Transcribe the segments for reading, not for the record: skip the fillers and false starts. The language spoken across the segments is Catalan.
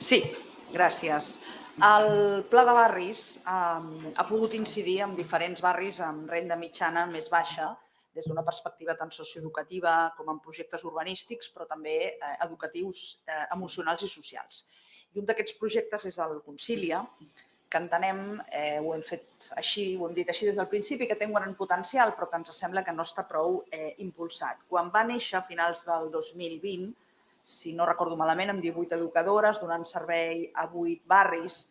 Sí, gràcies. El Pla de Barris ha pogut incidir en diferents barris amb renda mitjana més baixa, des d'una perspectiva tant socioeducativa com en projectes urbanístics, però també educatius, emocionals i socials. I un d'aquests projectes és el Concilia, que entenem, ho hem fet així, ho hem dit així des del principi, que té un gran potencial, però que ens sembla que no està prou impulsat. Quan va néixer a finals del 2020, si no recordo malament, amb 18 educadores, donant servei a 8 barris,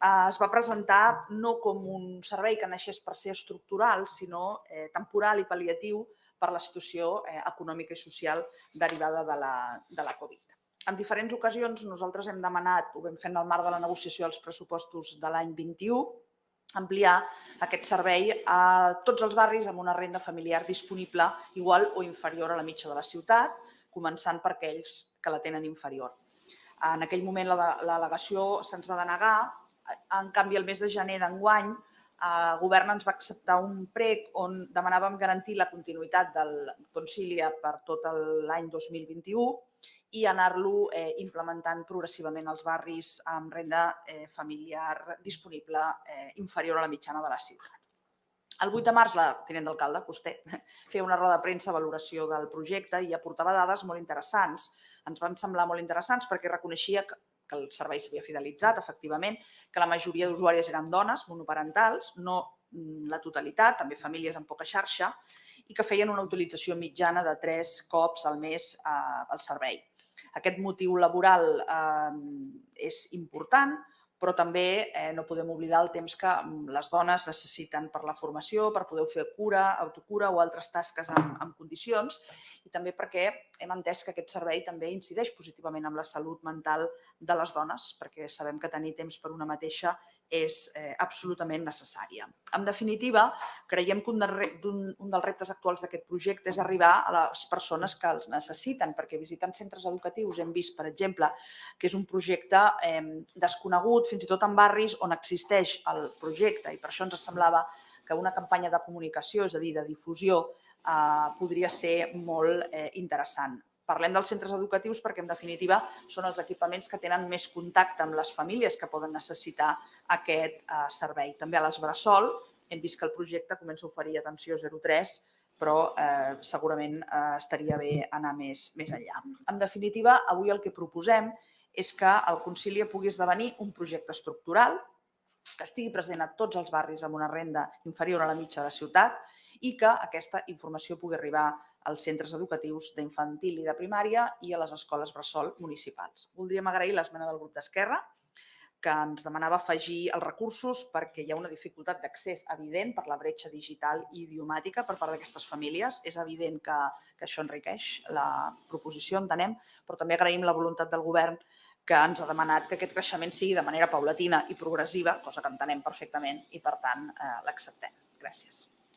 es va presentar no com un servei que naixés per ser estructural, sinó temporal i pal·liatiu per la situació econòmica i social derivada de la Covid. En diferents ocasions nosaltres hem demanat, ho vam fer en el marc de la negociació dels pressupostos de l'any 21, ampliar aquest servei a tots els barris amb una renda familiar disponible igual o inferior a la mitja de la ciutat, començant per aquells que la tenen inferior. En aquell moment l'al·legació se'ns va denegar, en canvi el mes de gener d'enguany el govern ens va acceptar un prec on demanàvem garantir la continuïtat del Concilia per tot l'any 2021 i anar-lo implementant progressivament als barris amb renda familiar disponible inferior a la mitjana de la ciutat. El 8 de març, la tinent d'alcalde, vostè, feia una roda de premsa a valoració del projecte i aportava dades molt interessants. Ens van semblar molt interessants perquè reconeixia que el servei s'havia fidelitzat, efectivament, que la majoria d'usuàries eren dones monoparentals, no la totalitat, també famílies amb poca xarxa, i que feien una utilització mitjana de 3 cops al mes al servei. Aquest motiu laboral és important, però també no podem oblidar el temps que les dones necessiten per la formació, per poder fer cura, autocura o altres tasques en condicions, i també perquè hem entès que aquest servei també incideix positivament en la salut mental de les dones, perquè sabem que tenir temps per una mateixa és absolutament necessària. En definitiva, creiem que un dels reptes actuals d'aquest projecte és arribar a les persones que els necessiten, perquè visitant centres educatius hem vist, per exemple, que és un projecte desconegut, fins i tot en barris on existeix el projecte, i per això ens semblava que una campanya de comunicació, és a dir, de difusió, podria ser molt interessant. Parlem dels centres educatius perquè, en definitiva, són els equipaments que tenen més contacte amb les famílies que poden necessitar aquest servei. També a les bressol hem vist que el projecte comença a oferir atenció 0-3, però segurament estaria bé anar més enllà. En definitiva, avui el que proposem és que el Concilia pugui esdevenir un projecte estructural, que estigui present a tots els barris amb una renda inferior a la mitja de la ciutat i que aquesta informació pugui arribar als centres educatius d'infantil i de primària i a les escoles bressol municipals. Voldríem agrair l'esmena del grup d'Esquerra, que ens demanava afegir els recursos perquè hi ha una dificultat d'accés evident per la bretxa digital i idiomàtica per part d'aquestes famílies. És evident que això enriqueix la proposició, entenem, però també agraïm la voluntat del govern que ens ha demanat que aquest creixement sigui de manera paulatina i progressiva, cosa que entenem perfectament i, per tant, l'acceptem. Gràcies.